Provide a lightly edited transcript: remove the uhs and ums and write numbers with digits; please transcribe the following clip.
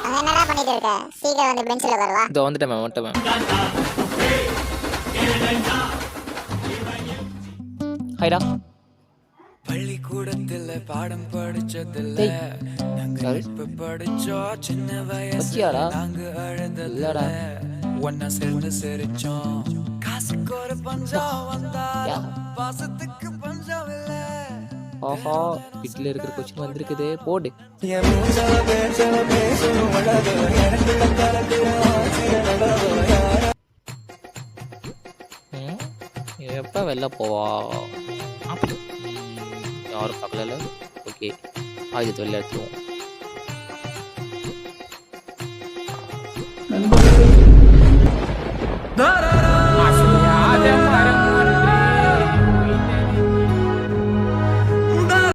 என்னடா பண்ணிட்டு இருக்க? சீக்கிரம் வந்து பெஞ்சில உட்காருவா. இதோ வந்துட்டேன் மேம், வந்துட்டேன் மேம். ஹைடா. பள்ளிக்கூடத்துல பாடம் படிச்சதில்ல, நாங்க நட்பு படிச்சோம் சின்ன வயசுல, நாங்க அழுததில்ல, ஒன்னா சேர்ந்து சிரிச்சோம், காசுக்கு ஒரு பஞ்சம் வந்தா பாசத்துக்கு பஞ்சம் இல்ல. ஆஹா, வீட்டில் இருக்கிற கொஸ்டின் வந்திருக்குது, போடு. எப்போ வெளில போவா? யாரும் பார்க்கல. ஓகே, ஆயுதத்தை வெளில எடுத்துருவோம். நண்பர்களே